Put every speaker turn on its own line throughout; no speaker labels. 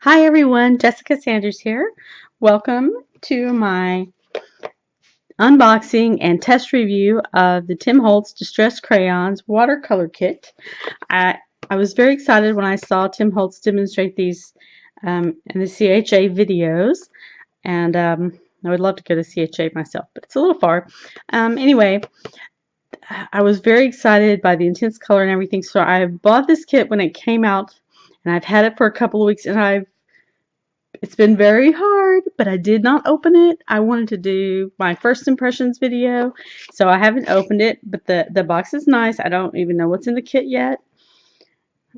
Hi everyone, Jessica Sanders here. Welcome to my unboxing and test review of the Tim Holtz Distress Crayons watercolor kit. I, I was very excited when I saw Tim Holtz demonstrate these in the CHA videos, and I would love to go to CHA myself, but it's a little far. Anyway, I was very excited by the intense color and everything, so I bought this kit when it came out, and I've had it for a couple of weeks, and it's been very hard, but I did not open it. I wanted to do my first impressions video, so I haven't opened it, but the box is nice. I don't even know what's in the kit yet.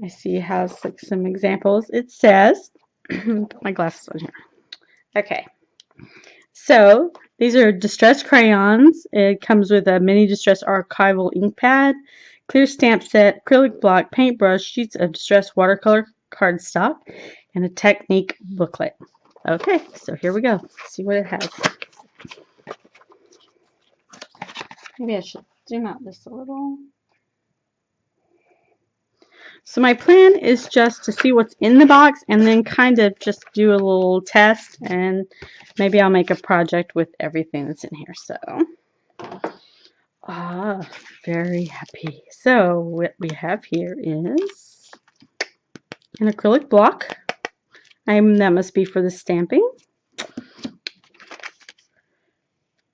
I see it has like some examples. It says, put my glasses on here. Okay, so these are distress crayons. It comes with a mini distress archival ink pad, clear stamp set, acrylic block, paintbrush, sheets of distress watercolor cardstock, and a technique booklet. Okay, so here we go. Let's see what it has. Maybe I should zoom out just a little. So my plan is just to see what's in the box and then kind of just do a little test, and maybe I'll make a project with everything that's in here. So, very happy. So what we have here is an acrylic block. That must be for the stamping.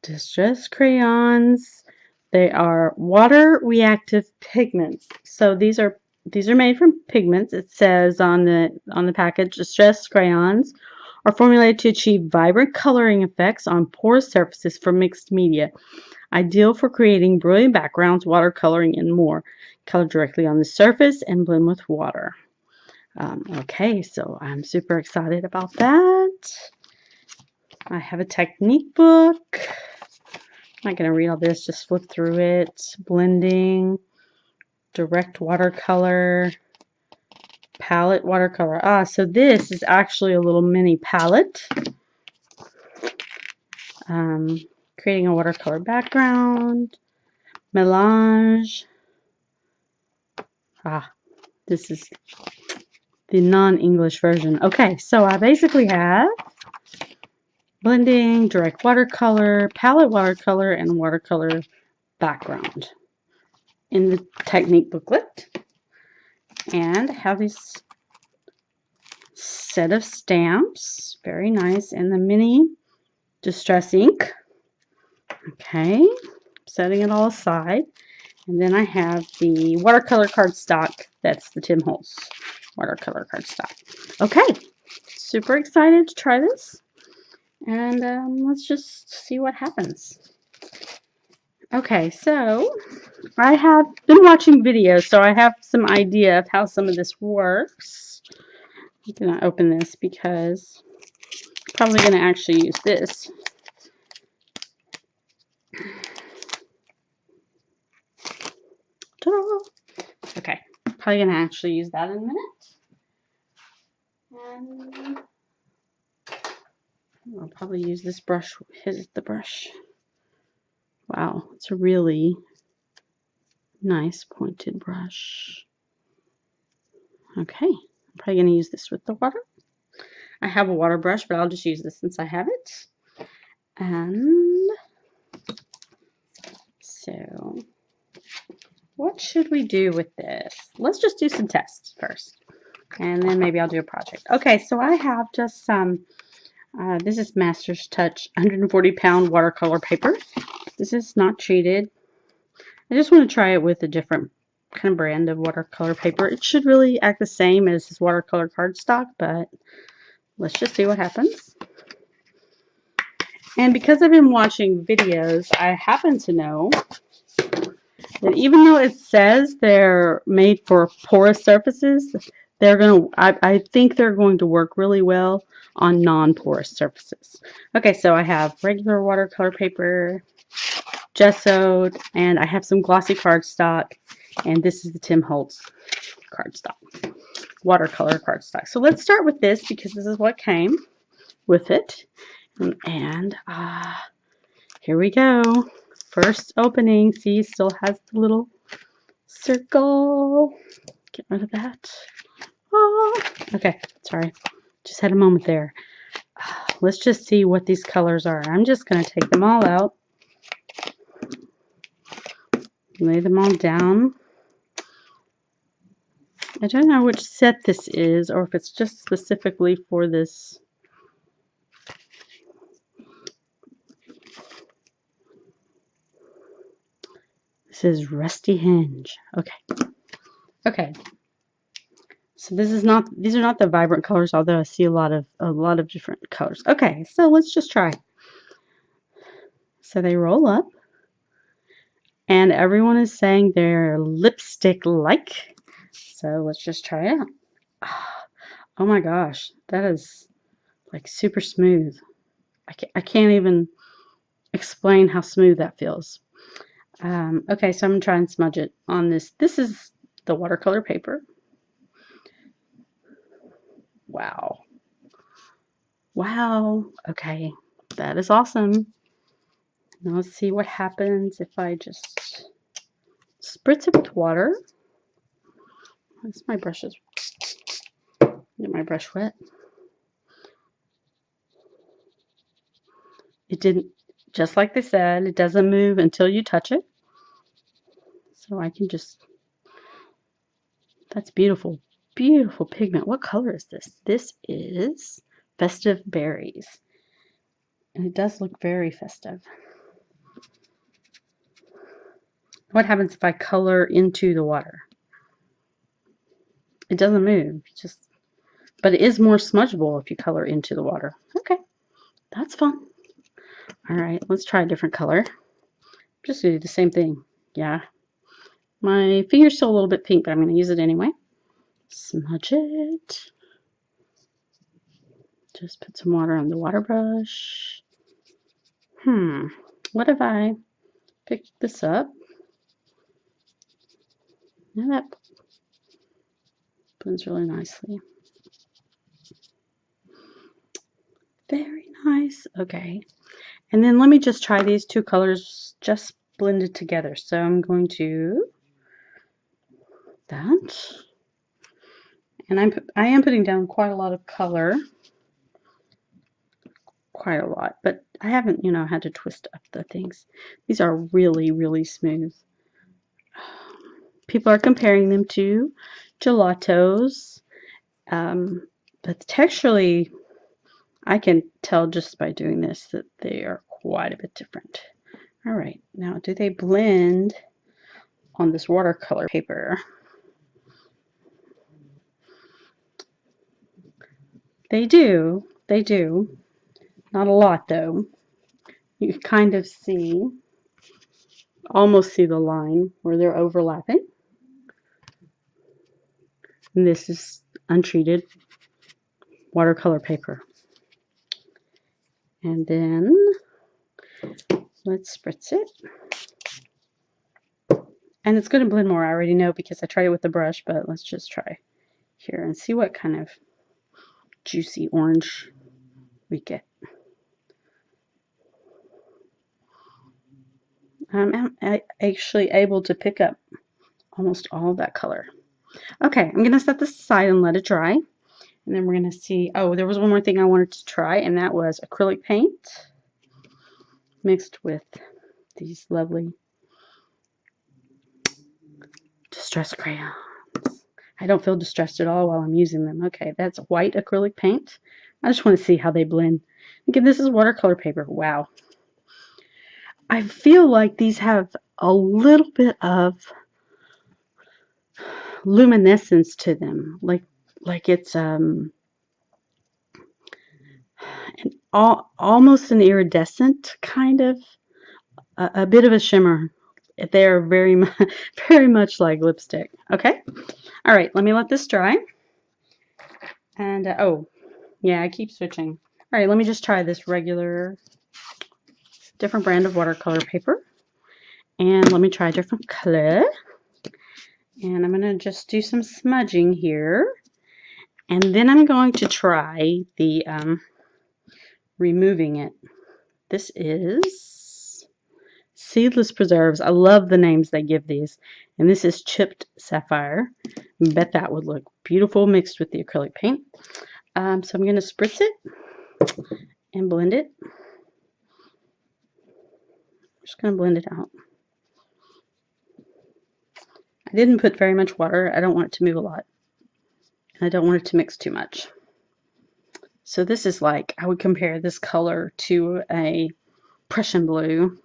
Distress crayons. They are water reactive pigments. So these are made from pigments. It says on the package, distress crayons are formulated to achieve vibrant coloring effects on porous surfaces for mixed media. Ideal for creating brilliant backgrounds, watercoloring, and more. Color directly on the surface and blend with water. Okay, so I'm super excited about that. I have a technique book. I'm not going to read all this, just flip through it. Blending, direct watercolor, palette watercolor. So this is actually a little mini palette. Creating a watercolor background, melange. This is the non-English version. Okay, so I basically have blending, direct watercolor, palette watercolor, and watercolor background in the technique booklet. And I have this set of stamps, very nice, and the mini distress ink. Okay, setting it all aside. And then I have the watercolor cardstock. That's the Tim Holtz watercolor cardstock. Okay, super excited to try this. And let's just see what happens. Okay, so I have been watching videos, so I have some idea of how some of this works. I'm going to open this because I'm probably going to actually use this. Okay, probably going to actually use that in a minute. And I'll probably use this brush. Here's the brush. Wow, it's a really nice pointed brush. Okay, I'm probably going to use this with the water. I have a water brush, but I'll just use this since I have it. And so, what should we do with this? Let's just do some tests first, and then maybe I'll do a project. Okay, so I have just some, this is Master's Touch 140-pound watercolor paper. This is not treated. I just want to try it with a different kind of brand of watercolor paper. It should really act the same as this watercolor cardstock, but let's just see what happens. And because I've been watching videos, I happen to know that even though it says they're made for porous surfaces, I think they're going to work really well on non-porous surfaces. Okay, so I have regular watercolor paper, Gessoed, and I have some glossy cardstock, and this is the Tim Holtz cardstock, watercolor cardstock. So let's start with this because this is what came with it. And here we go. First opening. See, still has the little circle. Get rid of that. Okay, sorry. Just had a moment there. Let's just see what these colors are. I'm just going to take them all out. Lay them all down. I don't know which set this is, or if it's just specifically for this. This is Rusty Hinge. Okay. Okay. So these are not the vibrant colors, although I see a lot of different colors. Okay, so let's just try. So they roll up, and everyone is saying they're lipstick-like. So let's just try it out. Oh my gosh, that is like super smooth. I can't even explain how smooth that feels. Okay, so I'm going to try and smudge it on this. This is the watercolor paper. Wow. Wow. Okay, that is awesome. Now let's see what happens if I just spritz it with water. My brushes. Get my brush wet. It didn't, just like they said, it doesn't move until you touch it. So I can just, that's beautiful, beautiful pigment. What color is this? This is Festive Berries. And it does look very festive. What happens if I color into the water? It doesn't move, but it is more smudgeable if you color into the water. Okay, that's fun. All right, let's try a different color. Just do the same thing. Yeah, my finger's still a little bit pink, but I'm going to use it anyway. Smudge it. Just put some water on the water brush. What if I pick this up? Now that blends really nicely. Very nice. Okay. And then let me just try these two colors just blended together. So I'm going to that. And I am putting down quite a lot of color. Quite a lot. But I haven't, had to twist up the things. These are really, really smooth. People are comparing them to gelatos. But texturally, I can tell just by doing this that they are quite a bit different. All right, now do they blend on this watercolor paper? They do. They do. Not a lot though. You kind of see, almost see the line where they're overlapping. And this is untreated watercolor paper. And then let's spritz it. And it's going to blend more, I already know because I tried it with the brush, but let's just try here and see what kind of juicy orange we get. I'm actually able to pick up almost all of that color. Okay, I'm going to set this aside and let it dry. And then we're going to see, oh, there was one more thing I wanted to try, and that was acrylic paint mixed with these lovely distressed crayons. I don't feel distressed at all while I'm using them. Okay, that's white acrylic paint. I just want to see how they blend. Again, this is watercolor paper. Wow. I feel like these have a little bit of luminescence to them, like it's almost an iridescent kind of, a bit of a shimmer. They are very much like lipstick. Okay, all right. Let me let this dry. And oh, yeah, I keep switching. All right, let me just try this regular, different brand of watercolor paper, and let me try a different color. And I'm going to just do some smudging here. And then I'm going to try the removing it. This is Seedless Preserves. I love the names they give these. And this is Chipped Sapphire. Bet that would look beautiful mixed with the acrylic paint. So I'm going to spritz it and blend it. Just going to blend it out. I didn't put very much water. I don't want it to move a lot. And I don't want it to mix too much. So this is like, I would compare this color to a Prussian blue.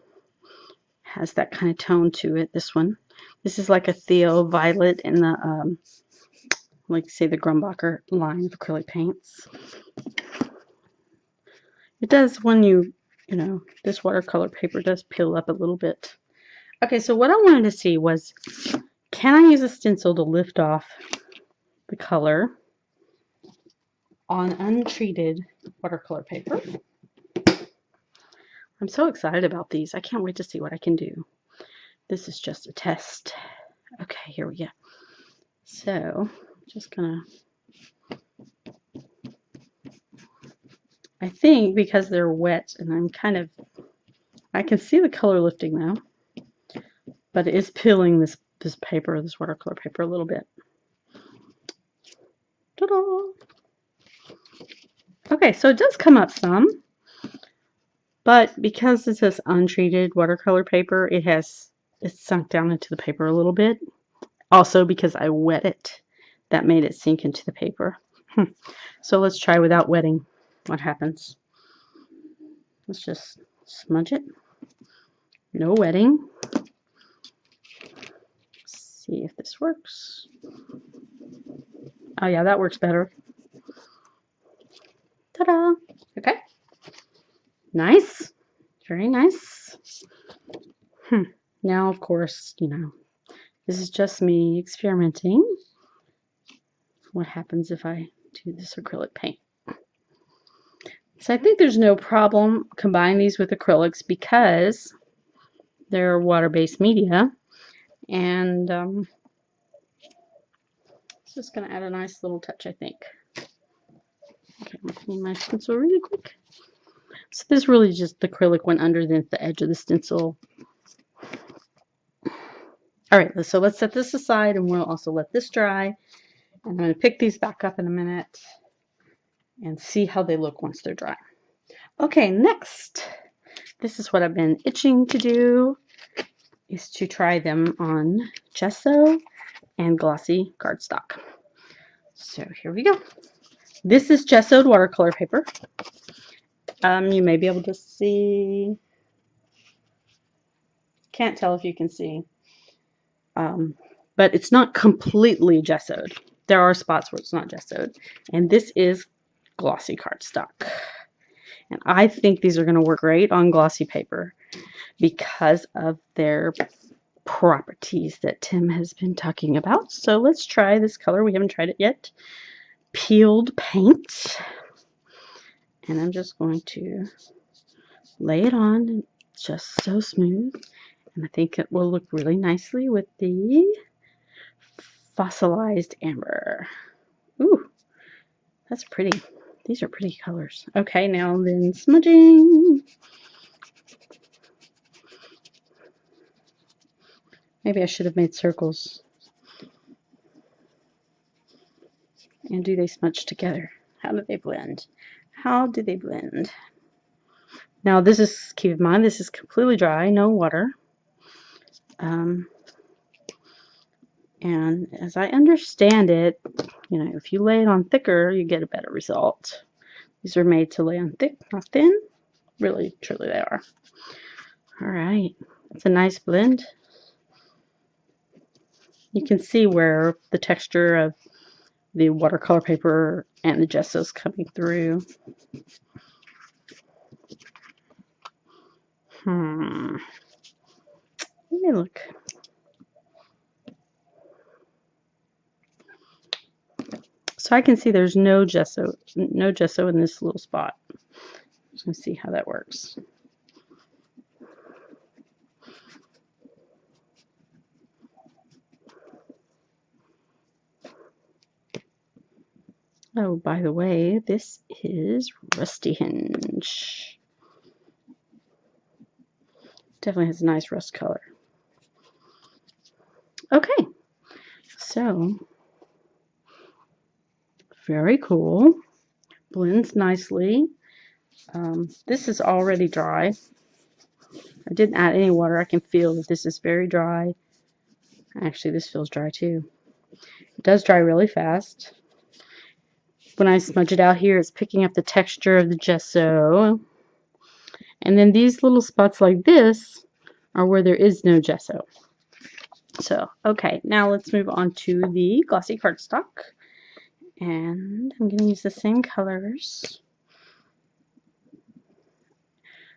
Has that kind of tone to it, this one. This is like a Theo Violet in the, like say the Grumbacher line of acrylic paints. It does when you know, this watercolor paper does peel up a little bit. Okay, so what I wanted to see was, can I use a stencil to lift off the color on untreated watercolor paper? I'm so excited about these. I can't wait to see what I can do. This is just a test. Okay, here we go. So, just gonna, I think because they're wet and I'm kind of, I can see the color lifting though, but it is peeling this paper, this watercolor paper a little bit. Ta-da! Okay, so it does come up some, but because this is untreated watercolor paper, it's sunk down into the paper a little bit. Also because I wet it, that made it sink into the paper. So let's try without wetting. What happens? Let's just smudge it. No wetting. See if this works. Oh yeah, that works better. Ta-da! Okay. Nice. Very nice. Now, of course, you know, this is just me experimenting. What happens if I do this acrylic paint? So I think there's no problem combining these with acrylics because they're water-based media. And it's just going to add a nice little touch, I think. Okay, I'm going to clean my stencil really quick. So this really just, the acrylic went underneath the edge of the stencil. Alright, so let's set this aside and we'll also let this dry. And I'm going to pick these back up in a minute and see how they look once they're dry. Okay, next, this is what I've been itching to do, is to try them on gesso and glossy cardstock. So here we go. This is gessoed watercolor paper. You may be able to see, can't tell if you can see, but it's not completely gessoed. There are spots where it's not gessoed. And this is glossy cardstock. And I think these are going to work great on glossy paper because of their properties that Tim has been talking about. So let's try this color. We haven't tried it yet. Peeled paint. And I'm just going to lay it on, just so smooth. And I think it will look really nicely with the fossilized amber. Ooh, that's pretty. These are pretty colors. Okay, now then smudging. Maybe I should have made circles. And do they smudge together? How do they blend? How do they blend? Now this is, keep in mind, this is completely dry, no water. And as I understand it, you know, if you lay it on thicker, you get a better result. These are made to lay on thick, not thin. Really, truly they are. All right, it's a nice blend. You can see where the texture of the watercolor paper and the gesso is coming through. Let me look. So I can see there's no gesso in this little spot. Just gonna see how that works. Oh, by the way, this is Rusty Hinge. Definitely has a nice rust color. Okay, so very cool. blends nicely. This is already dry. I didn't add any water. I can feel that this is very dry. Actually, this feels dry too. It does dry really fast. When I smudge it out here, it's picking up the texture of the gesso. And then these little spots like this are where there is no gesso. So, okay, now let's move on to the glossy cardstock. And I'm going to use the same colors.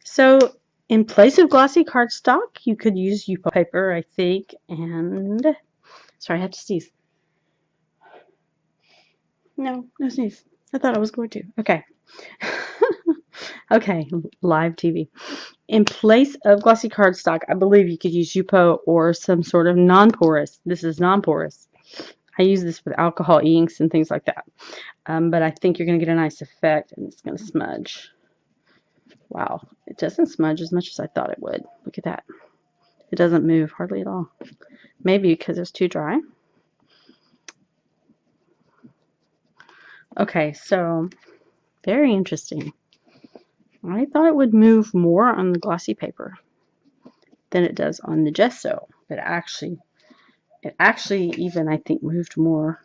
So, in place of glossy cardstock, you could use Yupo paper, I think. And, sorry, I had to sneeze. No sneeze. I thought I was going to. Okay. Okay, live TV. In place of glossy cardstock, I believe you could use Yupo or some sort of non-porous. This is non-porous. I use this with alcohol inks and things like that. But I think you're going to get a nice effect, and it's going to smudge. Wow, it doesn't smudge as much as I thought it would. Look at that. It doesn't move hardly at all. Maybe because it's too dry. Okay, so very interesting. I thought it would move more on the glossy paper than it does on the gesso, but it actually even I think moved more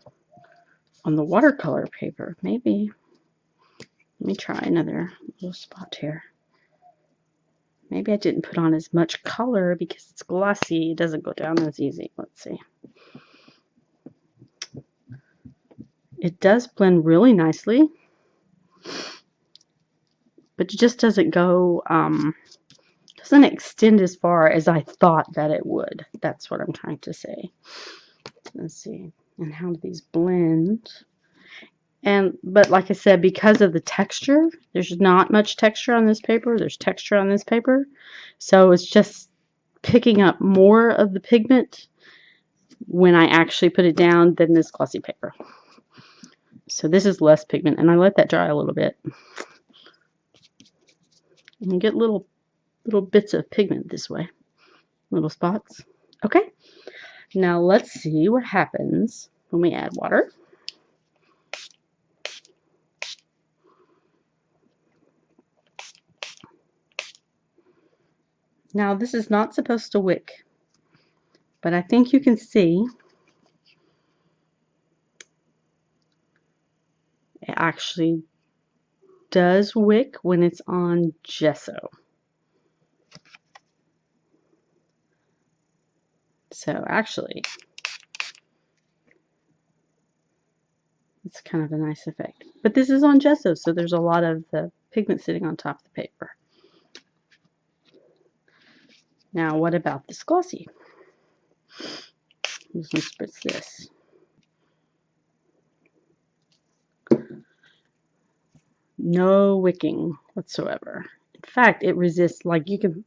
on the watercolor paper. Maybe. Let me try another little spot here. Maybe I didn't put on as much color because it's glossy. It doesn't go down as easy. Let's see. It does blend really nicely, but it just doesn't go, doesn't extend as far as I thought that it would. That's what I'm trying to say. Let's see. And how do these blend? But like I said, because of the texture, there's not much texture on this paper. There's texture on this paper. So it's just picking up more of the pigment when I actually put it down than this glossy paper. So this is less pigment, and I let that dry a little bit. And you get little bits of pigment this way. Little spots. Okay. Now let's see what happens when we add water. Now this is not supposed to wick, but I think you can see it actually does wick when it's on gesso. So actually, it's kind of a nice effect. But this is on gesso, so there's a lot of the pigment sitting on top of the paper. Now, what about this glossy? I'm just going to spritz this. No wicking whatsoever. In fact, it resists, like you can,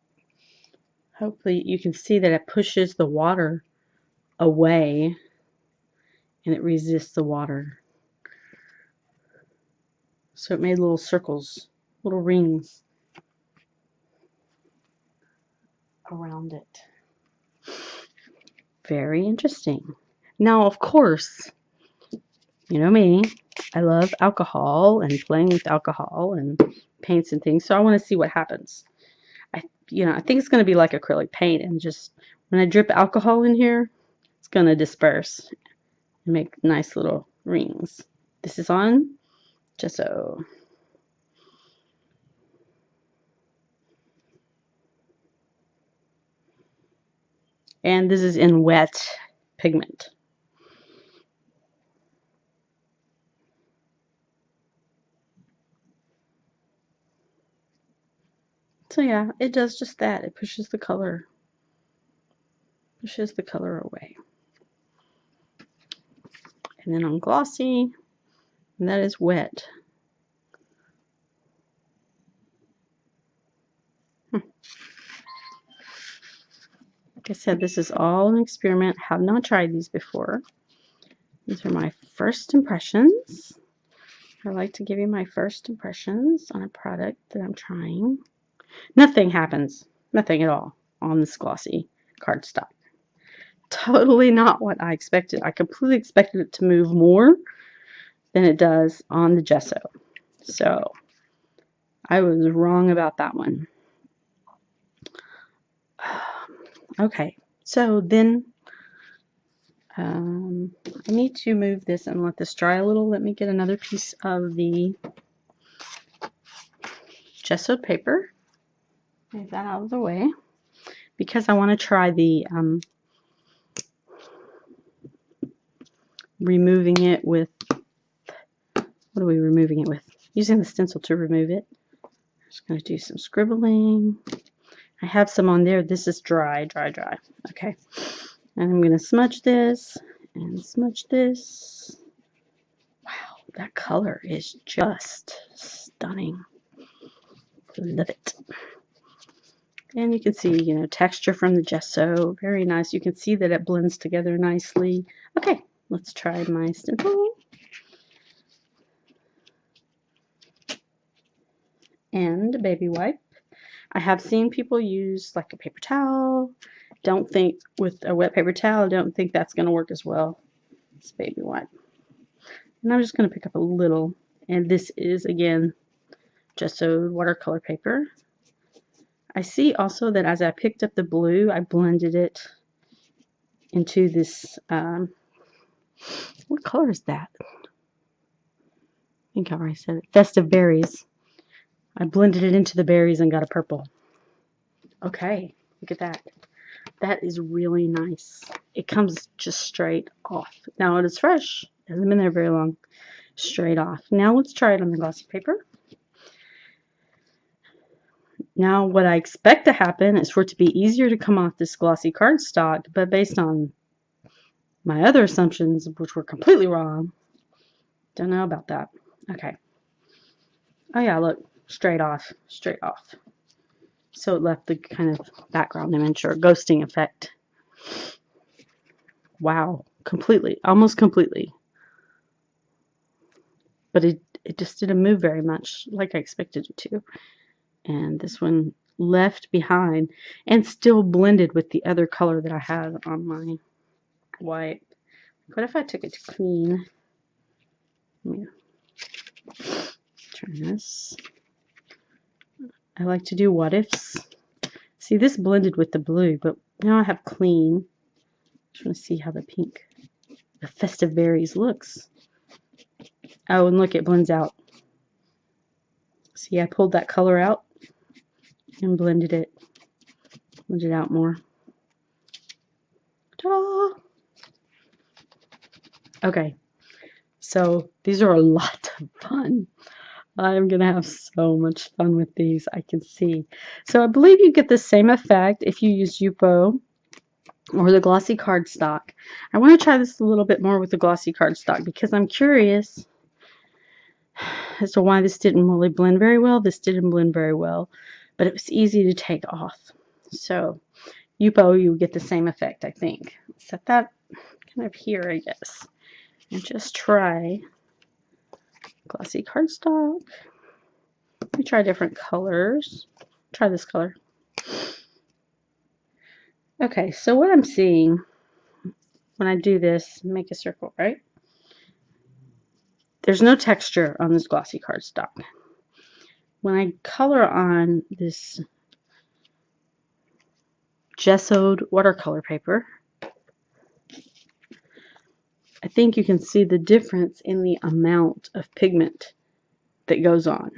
hopefully you can see that it pushes the water away and it resists the water. So it made little circles, little rings around it. Very interesting. Now, of course, you know me, I love alcohol and playing with alcohol and paints and things, so I want to see what happens. I think it's going to be like acrylic paint, and just when I drip alcohol in here, it's going to disperse and make nice little rings. This is on gesso. And this is in wet pigment. So yeah, it does just that. It pushes the color away. And then on glossy, and that is wet. Like I said, this is all an experiment. Have not tried these before. These are my first impressions. I like to give you my first impressions on a product that I'm trying. Nothing happens, nothing at all on this glossy cardstock. Totally not what I expected. I completely expected it to move more than it does on the gesso. So I was wrong about that one. Okay, so then I need to move this and let this dry a little. Let me get another piece of the Gessoed paper. Move that out of the way because I want to try the removing it with, what are we removing it with? Using the stencil to remove it. I'm just going to do some scribbling. I have some on there. This is dry. Okay. And I'm going to smudge this and smudge this. Wow, that color is just stunning. Love it. And you can see, you know, texture from the gesso. Very nice. You can see that it blends together nicely. Okay, let's try my stencil. And a baby wipe. I have seen people use like a paper towel. Don't think with a wet paper towel, I don't think that's going to work as well as baby wipe. And I'm just going to pick up a little. And this is, again, Gessoed watercolor paper. I see also that as I picked up the blue, I blended it into this, what color is that? I think I already said it. Festive Berries. I blended it into the berries and got a purple. Okay, look at that. That is really nice. It comes just straight off. Now it is fresh. It hasn't been there very long. Straight off. Now let's try it on the glossy paper. Now what I expect to happen is for it to be easier to come off this glossy cardstock, but based on my other assumptions, which were completely wrong, don't know about that. Okay. Oh yeah, look, straight off. So it left the kind of background image or ghosting effect. Wow, completely, almost completely. But it just didn't move very much like I expected it to. And this one left behind and still blended with the other color that I had on my white. What if I took it to clean? Let me turn this. I like to do what ifs. See, this blended with the blue, but now I have clean. Just want to see how the pink, the Festive Berries looks. Oh, and look, it blends out. See, I pulled that color out and blended it out more. Ta-da! Okay, so these are a lot of fun. I'm going to have so much fun with these, I can see. So I believe you get the same effect if you use Yupo or the glossy cardstock. I want to try this a little bit more with the glossy cardstock because I'm curious as to why this didn't really blend very well. This didn't blend very well, but it was easy to take off. So Yupo, you get the same effect, I think. Set that kind of here, I guess. And just try glossy cardstock. Let me try different colors. Try this color. Okay, so what I'm seeing when I do this, make a circle, right? There's no texture on this glossy cardstock. When I color on this Gessoed watercolor paper, I think you can see the difference in the amount of pigment that goes on.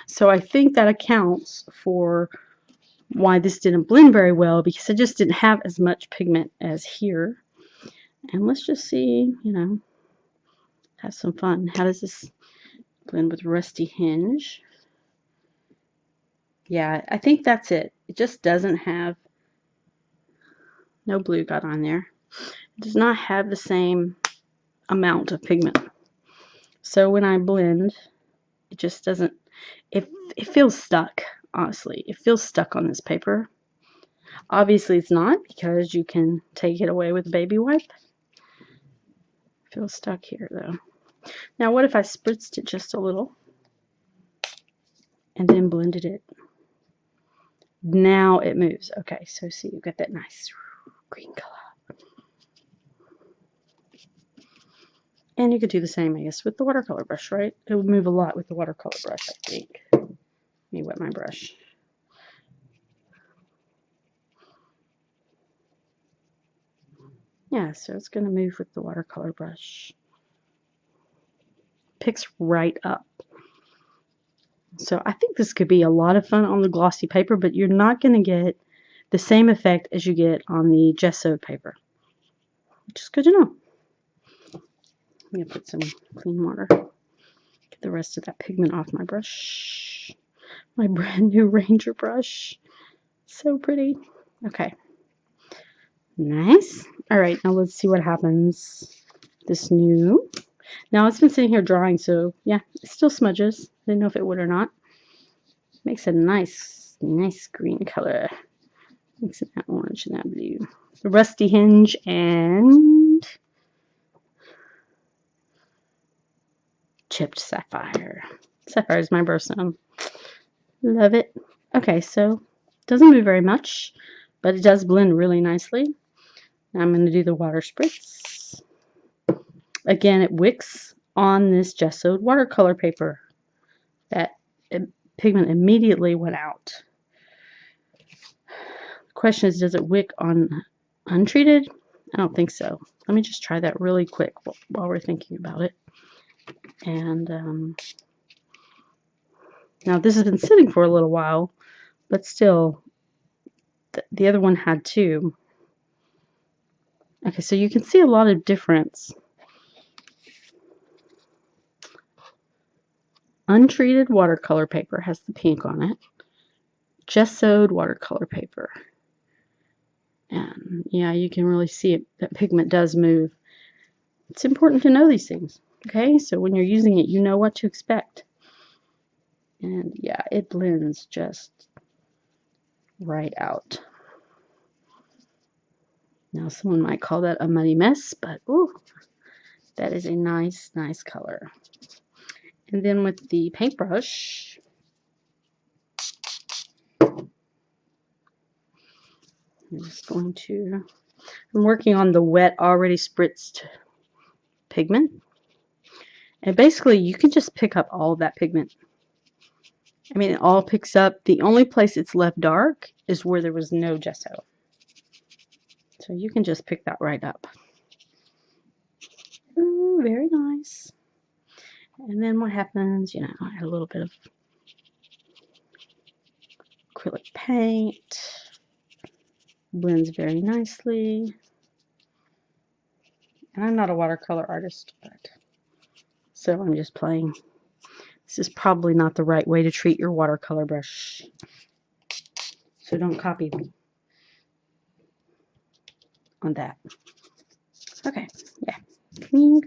So I think that accounts for why this didn't blend very well, because it just didn't have as much pigment as here. And let's just see, you know, have some fun. How does this blend with Rusty Hinge? Yeah, I think that's it. It just doesn't have, no blue got on there. It does not have the same amount of pigment. So when I blend, it just doesn't, it feels stuck, honestly. It feels stuck on this paper. Obviously it's not, because you can take it away with a baby wipe. It feels stuck here though. Now what if I spritzed it just a little and then blended it? Now it moves. Okay, so see, you've got that nice green color. And you could do the same, I guess, with the watercolor brush, right? It would move a lot with the watercolor brush, I think. Let me wet my brush. Yeah, so it's going to move with the watercolor brush. Picks right up. So I think this could be a lot of fun on the glossy paper, but you're not going to get the same effect as you get on the Gessoed paper, which is good to know. I'm going to put some clean water. Get the rest of that pigment off my brush. My brand new Ranger brush. So pretty. Okay. Nice. Alright, now let's see what happens. This new. Now it's been sitting here drying, so yeah, it still smudges. Didn't know if it would or not. Makes a nice green color. Mixing that orange and that blue. The rusty hinge and chipped sapphire. Sapphire is my birthstone. Love it. Okay, so it doesn't move very much, but it does blend really nicely. Now I'm going to do the water spritz. Again, it wicks on this Gessoed watercolor paper. That pigment immediately went out. The question is, does it wick on untreated? I don't think so. Let me just try that really quick while we're thinking about it. And now this has been sitting for a little while, but still, the other one had two. Okay, so you can see a lot of difference. Untreated watercolor paper has the pink on it. Gessoed watercolor paper. And yeah, you can really see it. That pigment does move. It's important to know these things. Okay, so when you're using it, you know what to expect. And yeah, it blends just right out. Now someone might call that a muddy mess, but ooh, that is a nice color. And then with the paintbrush, I'm just going to, I'm working on the wet, already spritzed pigment. And basically, you can just pick up all of that pigment. I mean, it all picks up. The only place it's left dark is where there was no gesso. So you can just pick that right up. Ooh, very nice. And then what happens, you know, I add a little bit of acrylic paint. Blends very nicely. And I'm not a watercolor artist, but so I'm just playing. This is probably not the right way to treat your watercolor brush. So don't copy me on that. Okay, yeah. Clean.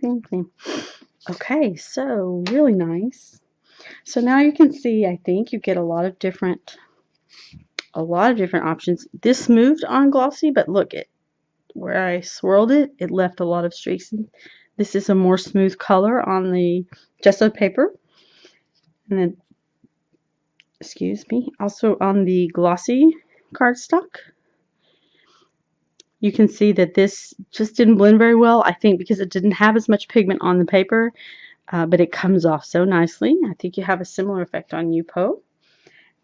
Okay, so really nice. So now you can see, I think you get a lot of different options. This moved on glossy, but look, where I swirled it, it left a lot of streaks. This is a more smooth color on the Gessoed paper. And then, excuse me, also on the glossy cardstock. You can see that this just didn't blend very well, I think because it didn't have as much pigment on the paper, but it comes off so nicely. I think you have a similar effect on Yupo.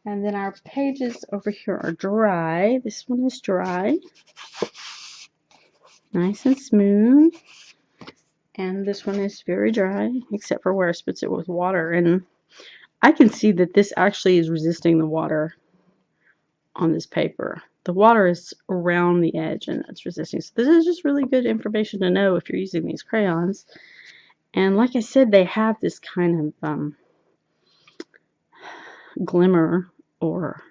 And then our pages over here are dry. This one is dry. Nice and smooth. And this one is very dry, except for where I spritz it with water. And I can see that this actually is resisting the water on this paper. The water is around the edge and it's resisting. So this is just really good information to know if you're using these crayons. And like I said, they have this kind of glimmer, or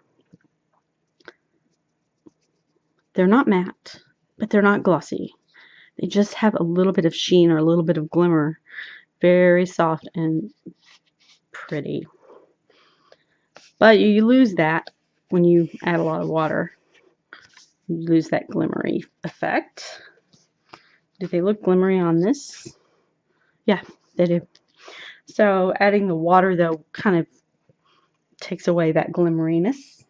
they're not matte, but they're not glossy. They just have a little bit of sheen or a little bit of glimmer. Very soft and pretty. But you lose that when you add a lot of water. You lose that glimmery effect. Do they look glimmery on this? Yeah, they do. So adding the water, though, kind of takes away that glimmeriness.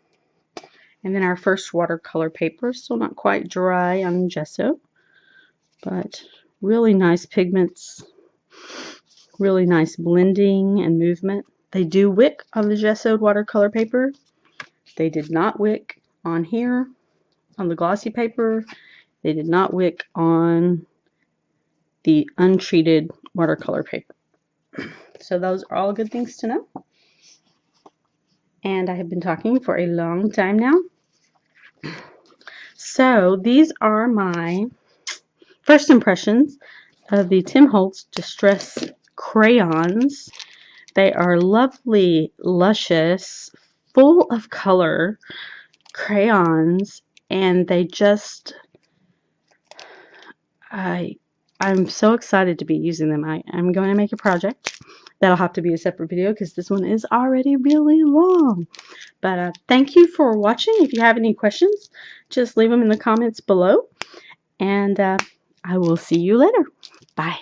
And then our first watercolor paper, still not quite dry on gesso, but really nice pigments. Really nice blending and movement. They do wick on the Gessoed watercolor paper. They did not wick on here, on the glossy paper. They did not wick on the untreated watercolor paper. So those are all good things to know. And I have been talking for a long time now. So these are my first impressions of the Tim Holtz Distress Crayons. They are lovely, luscious, full of color crayons, and they just, I'm so excited to be using them. I'm going to make a project. That'll have to be a separate video because this one is already really long. But thank you for watching. If you have any questions, just leave them in the comments below. And I will see you later. Bye.